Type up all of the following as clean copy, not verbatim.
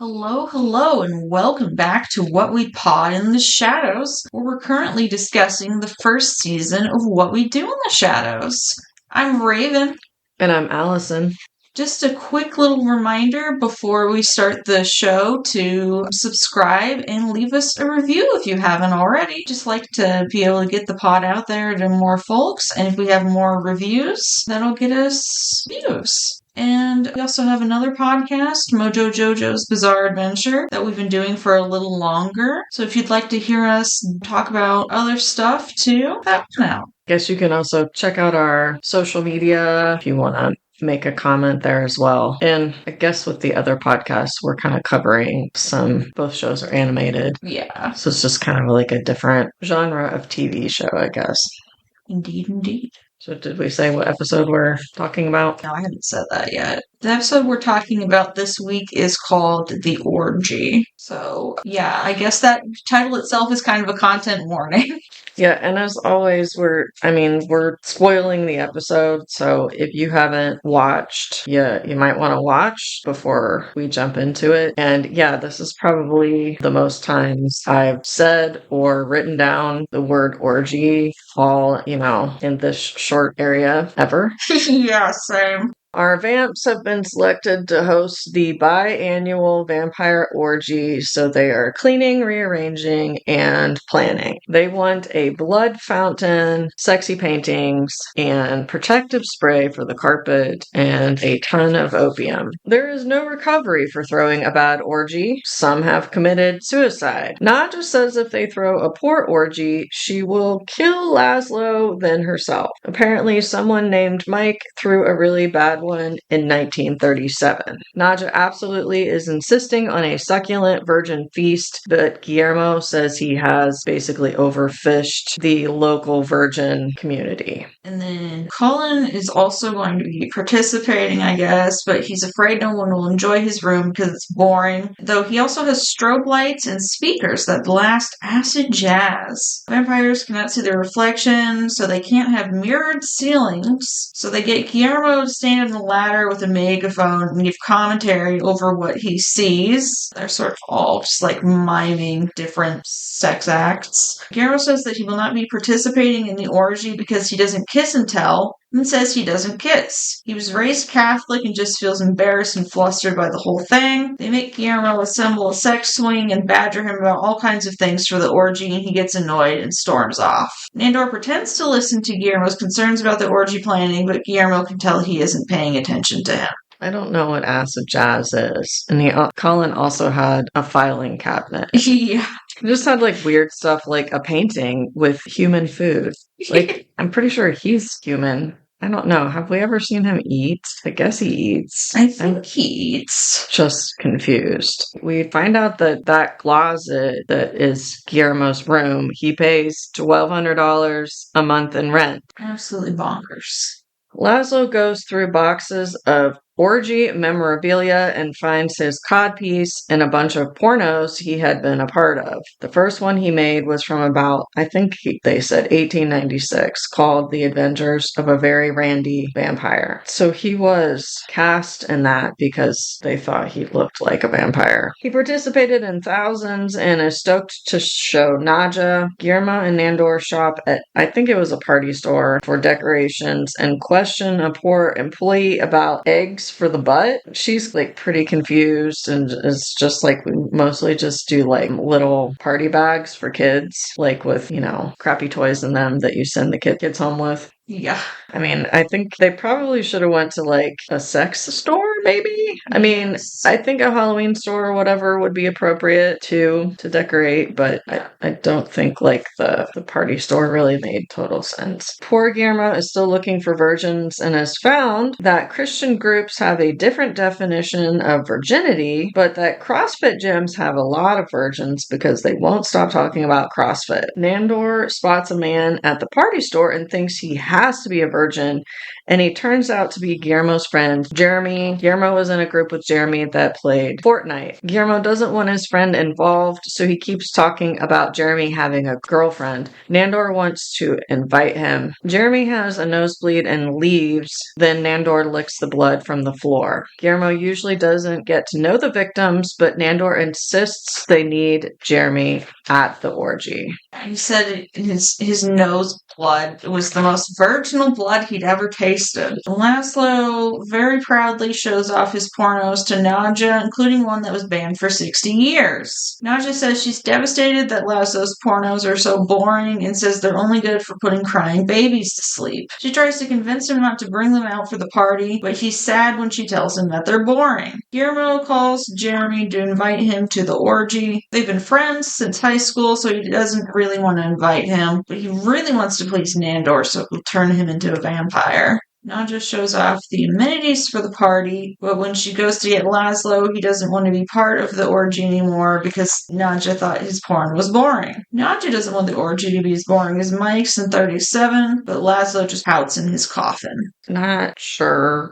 Hello, hello, and welcome back to What We Pod in the Shadows, where we're currently discussing the first season of What We Do in the Shadows. I'm Raven. And I'm Allison. Just a quick little reminder before we start the show to subscribe and leave us a review if you haven't already. Just like to be able to get the pod out there to more folks, and if we have more reviews, that'll get us views. And we also have another podcast, Mojo Jojo's Bizarre Adventure, that we've been doing for a little longer. So if you'd like to hear us talk about other stuff too, that's now. Guess you can also check out our social media if you want to make a comment there as well. And I guess with the other podcasts, we're kind of covering both shows are animated. Yeah. So it's just kind of like a different genre of TV show, I guess. Indeed. So did we say what episode we're talking about? No, I haven't said that yet. The episode we're talking about this week is called The Orgy. So, yeah, I guess that title itself is kind of a content warning. Yeah, and as always, we're spoiling the episode, so if you haven't watched, you might want to watch before we jump into it. And yeah, this is probably the most times I've said or written down the word orgy all, in this short area ever. Yeah, same. Our vamps have been selected to host the biannual vampire orgy, so they are cleaning, rearranging, and planning. They want a blood fountain, sexy paintings, and protective spray for the carpet, and a ton of opium. There is no recovery for throwing a bad orgy. Some have committed suicide. Nadja says if they throw a poor orgy, she will kill Laszlo, then herself. Apparently, someone named Mike threw a really bad one in 1937. Nadja absolutely is insisting on a succulent virgin feast, but Guillermo says he has basically overfished the local virgin community. And then Colin is also going to be participating, I guess, but he's afraid no one will enjoy his room because it's boring. Though he also has strobe lights and speakers that blast acid jazz. Vampires cannot see their reflection, so they can't have mirrored ceilings. So they get Guillermo to stand on the ladder with a megaphone and give commentary over what he sees. They're sort of all just like miming different sex acts. Guillermo says that he will not be participating in the orgy because he doesn't kiss and tell, and says he doesn't kiss. He was raised Catholic and just feels embarrassed and flustered by the whole thing. They make Guillermo assemble a sex swing and badger him about all kinds of things for the orgy, and he gets annoyed and storms off. Nandor pretends to listen to Guillermo's concerns about the orgy planning, but Guillermo can tell he isn't paying attention to him. I don't know what acid jazz is. And Colin also had a filing cabinet. Yeah. He just had like weird stuff like a painting with human food. Like, I'm pretty sure he's human. I don't know. Have we ever seen him eat? I guess he eats. I think he eats. Just confused. We find out that closet that is Guillermo's room, he pays $1,200 a month in rent. Absolutely bonkers. Laszlo goes through boxes of orgy memorabilia and finds his codpiece and a bunch of pornos he had been a part of. The first one he made was from about, they said 1896, called The Adventures of a Very Randy Vampire. So he was cast in that because they thought he looked like a vampire. He participated in thousands and is stoked to show Nadja. Guillermo and Nandor shop at, I think it was a party store, for decorations and question a poor employee about eggs for the butt. She's like pretty confused and is just like, we mostly just do like little party bags for kids, like with, crappy toys in them that you send the kids home with. Yeah. I mean, I think they probably should have went to like a sex store, maybe. I mean, I think a Halloween store or whatever would be appropriate to decorate, but I don't think like the party store really made total sense. Poor Guillermo is still looking for virgins and has found that Christian groups have a different definition of virginity, but that CrossFit gyms have a lot of virgins because they won't stop talking about CrossFit. Nandor spots a man at the party store and thinks he has to be a virgin and he turns out to be Guillermo's friend, Jeremy. Guillermo was in a group with Jeremy that played Fortnite. Guillermo doesn't want his friend involved, so he keeps talking about Jeremy having a girlfriend. Nandor wants to invite him. Jeremy has a nosebleed and leaves, then Nandor licks the blood from the floor. Guillermo usually doesn't get to know the victims, but Nandor insists they need Jeremy at the orgy. He said his nose blood was the most virginal blood he'd ever tasted. Laszlo very proudly shows off his pornos to Nadja, including one that was banned for 60 years. Nadja says she's devastated that Laszlo's pornos are so boring and says they're only good for putting crying babies to sleep. She tries to convince him not to bring them out for the party, but he's sad when she tells him that they're boring. Guillermo calls Jeremy to invite him to the orgy. They've been friends since high school, so he doesn't really want to invite him, but he really wants to please Nandor, so he'll turn him into a vampire. Nadja shows off the amenities for the party, but when she goes to get Laszlo, he doesn't want to be part of the orgy anymore because Nadja thought his porn was boring. Nadja doesn't want the orgy to be as boring as Mike's in 37, but Laszlo just pouts in his coffin. I'm not sure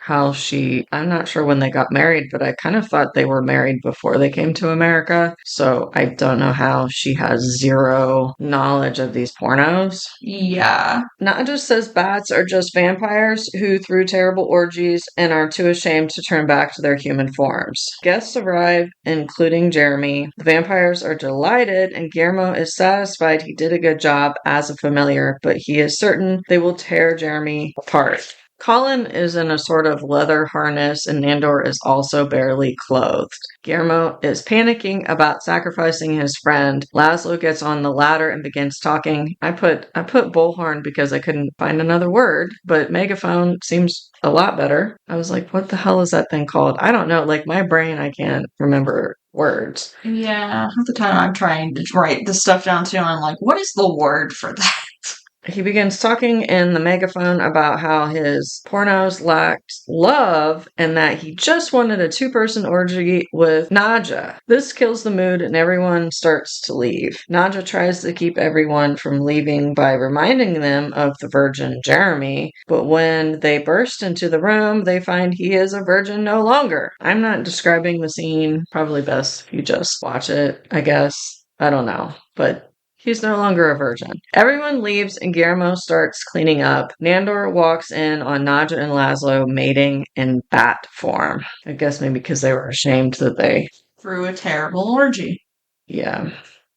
when they got married, but I kind of thought they were married before they came to America, so I don't know how she has zero knowledge of these pornos. Yeah. Nadja says bats are just vampires who threw terrible orgies and are too ashamed to turn back to their human forms. Guests arrive, including Jeremy. The vampires are delighted, and Guillermo is satisfied he did a good job as a familiar, but he is certain they will tear Jeremy apart. Colin is in a sort of leather harness, and Nandor is also barely clothed. Guillermo is panicking about sacrificing his friend. Laszlo gets on the ladder and begins talking. I put bullhorn because I couldn't find another word, but megaphone seems a lot better. I was like, what the hell is that thing called? I don't know. Like, my brain, I can't remember words. Yeah, half the time I'm trying to write this stuff down too, and I'm like, what is the word for that? He begins talking in the megaphone about how his pornos lacked love and that he just wanted a two-person orgy with Nadja. This kills the mood and everyone starts to leave. Nadja tries to keep everyone from leaving by reminding them of the virgin Jeremy, but when they burst into the room, they find he is a virgin no longer. I'm not describing the scene. Probably best if you just watch it, I guess. I don't know, but he's no longer a virgin. Everyone leaves and Guillermo starts cleaning up. Nandor walks in on Nadja and Laszlo mating in bat form. I guess maybe because they were ashamed that they threw a terrible orgy. Yeah.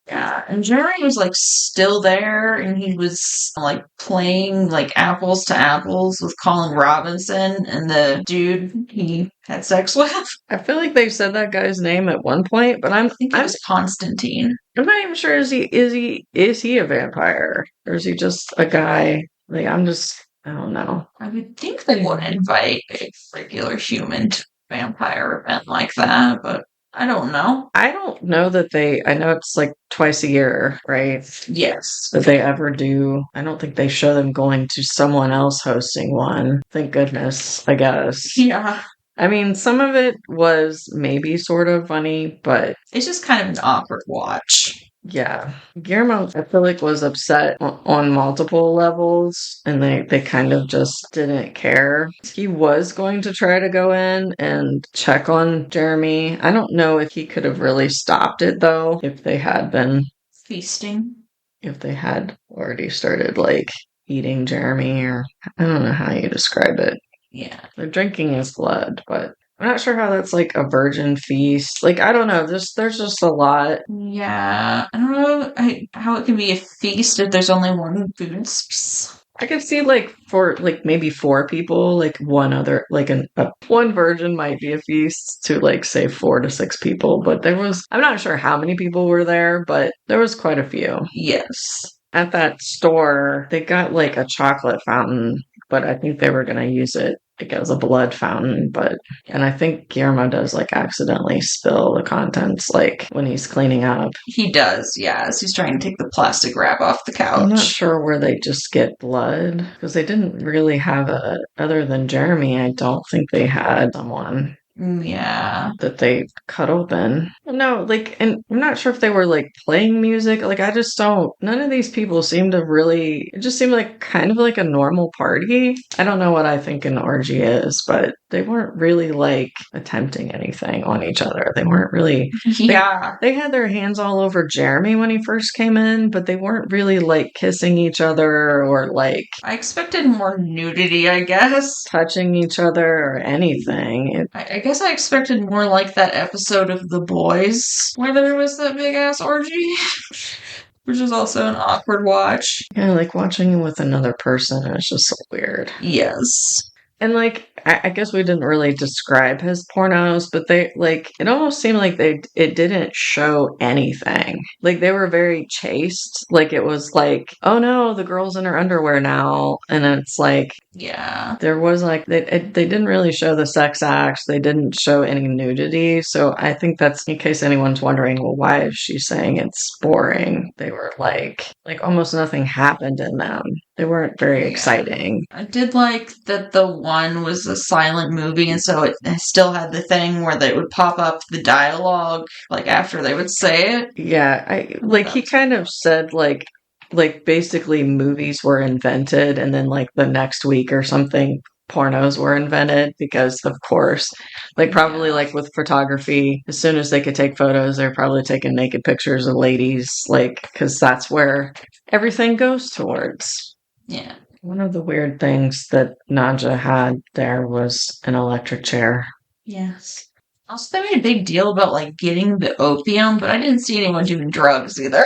Yeah, and Jeremy was like still there, and he was like playing like apples to apples with Colin Robinson and the dude he had sex with. I feel like they said that guy's name at one point, but I think it was Constantine. I'm not even sure is he a vampire? Or is he just a guy? Like I don't know. I would think they wouldn't invite a regular human to a vampire event like that, but I don't know. I don't know I know it's like twice a year, right? Yes. That they ever do. I don't think they show them going to someone else hosting one. Thank goodness, I guess. Yeah. I mean, some of it was maybe sort of funny, but it's just kind of an awkward watch. Yeah. Guillermo, I feel like, was upset on multiple levels, and they kind of just didn't care. He was going to try to go in and check on Jeremy. I don't know if he could have really stopped it, though, if they had been feasting. If they had already started, like, eating Jeremy, or I don't know how you describe it. Yeah. They're drinking his blood, but I'm not sure how that's like a virgin feast. Like, I don't know. There's just a lot. Yeah. I don't know how it can be a feast if there's only one food. I could see for maybe 4 people, like one other, like one virgin might be a feast to like say 4 to 6 people. But I'm not sure how many people were there, but there was quite a few. Yes. At that store, they got like a chocolate fountain, but I think they were going to use it like as a blood fountain, and I think Guillermo does like accidentally spill the contents like when he's cleaning up. He does, yes. He's trying to take the plastic wrap off the couch. I'm not sure where they just get blood, because they didn't really have other than Jeremy, I don't think they had someone. Yeah. that they cuddled in. No, like, and I'm not sure if they were like playing music. Like, I just don't, none of these people seem to really, it just seemed like kind of like a normal party. I don't know what I think an orgy is, but they weren't really like attempting anything on each other. They weren't really, Yeah. they had their hands all over Jeremy when he first came in, but they weren't really like kissing each other or like I expected more nudity, I guess. touching each other or anything. I guess I expected more like that episode of The Boys where there was that big ass orgy, which is also an awkward watch. Yeah, like watching it with another person is just so weird. Yes. And like, I guess we didn't really describe his pornos, but they like it almost seemed like it didn't show anything. Like they were very chaste. Like it was like, oh no, the girl's in her underwear now, and it's like Yeah. there was like they didn't really show the sex acts. They didn't show any nudity. So I think that's in case anyone's wondering, well, why is she saying it's boring? They were like almost nothing happened in them. They weren't very exciting. I did like that the one was a silent movie, and so it still had the thing where they would pop up the dialogue like after they would say it. Yeah, I like he kind of said like basically movies were invented and then like the next week or something pornos were invented because of course like probably Yeah. like with photography as soon as they could take photos they're probably taking naked pictures of ladies like because that's where everything goes towards. Yeah. One of the weird things that Naja had there was an electric chair. Yes. Also, they made a big deal about like getting the opium, but I didn't see anyone doing drugs either.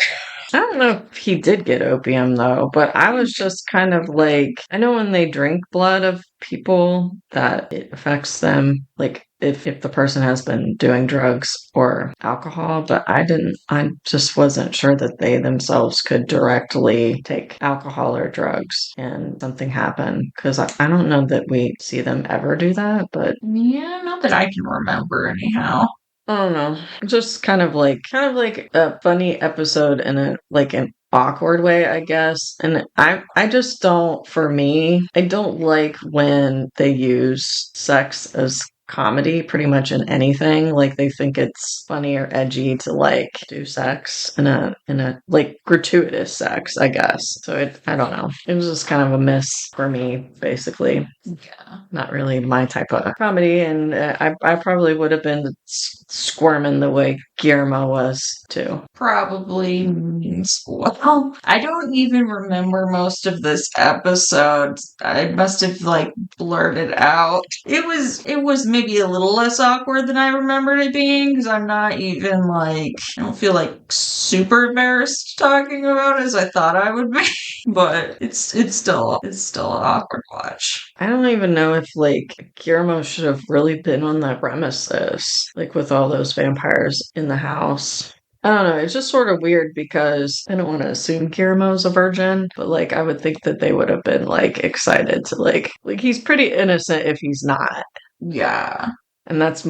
I don't know if he did get opium though, but I was just kind of like, I know when they drink blood of people that it affects them, like if the person has been doing drugs or alcohol, but I just wasn't sure that they themselves could directly take alcohol or drugs and something happen because I don't know that we see them ever do that, but Yeah, not that I can remember anyhow. I don't know. Just kind of like a funny episode in a like an awkward way, I guess. And I just don't for me, I don't like when they use sex as comedy pretty much in anything. Like they think it's funny or edgy to like do sex in a like gratuitous sex, I guess. So I don't know. It was just kind of a miss for me, basically. Yeah. Not really my type of comedy, and I probably would have been squirming the way Guillermo was too. Probably means well. I don't even remember most of this episode. I must have like blurted out. It was maybe a little less awkward than I remembered it being because I'm not even like I don't feel like super embarrassed talking about it as I thought I would be. But it's still an awkward watch. I don't even know if like Guillermo should have really been on that premises, like with all those vampires in the house. I don't know. It's just sort of weird because I don't want to assume Guillermo's a virgin, but like I would think that they would have been like excited to like he's pretty innocent if he's not. Yeah. And that's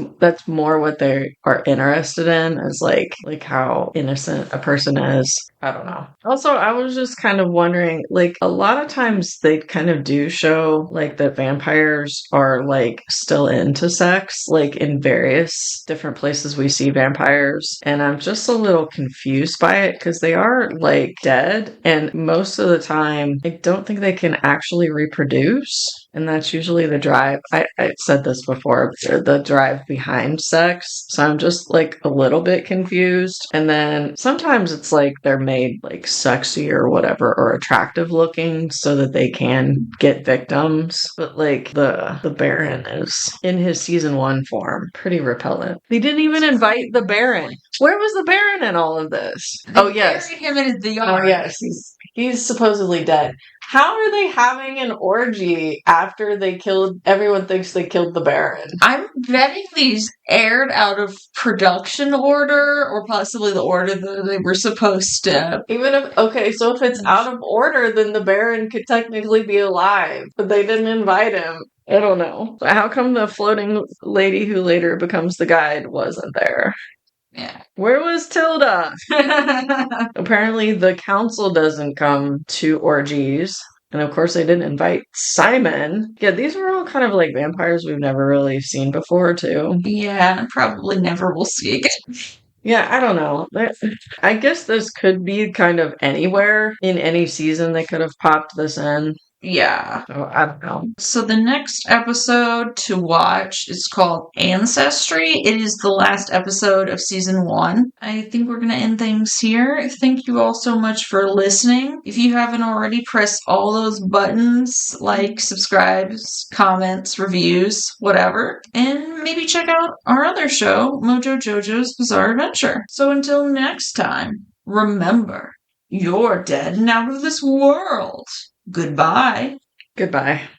more what they are interested in is like how innocent a person is. I don't know. Also, I was just kind of wondering, like a lot of times they kind of do show like that vampires are like still into sex, like in various different places we see vampires, and I'm just a little confused by it because they are like dead, and most of the time I don't think they can actually reproduce. And that's usually the drive. I said this before, the drive behind sex. So I'm just like a little bit confused. And then sometimes it's like they're made like sexy or whatever or attractive looking so that they can get victims. But like the Baron is in his season 1 form pretty repellent. They didn't even invite the Baron. Where was the Baron in all of this? They buried him in the yard. Oh yes, he's supposedly dead. How are they having an orgy after they killed? Everyone thinks they killed the Baron. I'm betting these aired out of production order, or possibly the order that they were supposed to. Even if okay, so if it's out of order, then the Baron could technically be alive, but they didn't invite him. I don't know. How come the floating lady who later becomes the guide wasn't there? Yeah. Where was Tilda? Apparently the council doesn't come to orgies. And of course, they didn't invite Simon. Yeah, these were all kind of like vampires we've never really seen before, too. Yeah, probably never will see again. Yeah, I don't know. I guess this could be kind of anywhere in any season they could have popped this in. Yeah. So I don't know. So the next episode to watch is called Ancestry. It is the last episode of season 1. I think we're going to end things here. Thank you all so much for listening. If you haven't already, press all those buttons, like, subscribes, comments, reviews, whatever. And maybe check out our other show, Mojo Jojo's Bizarre Adventure. So until next time, remember, you're dead and out of this world. Goodbye. Goodbye.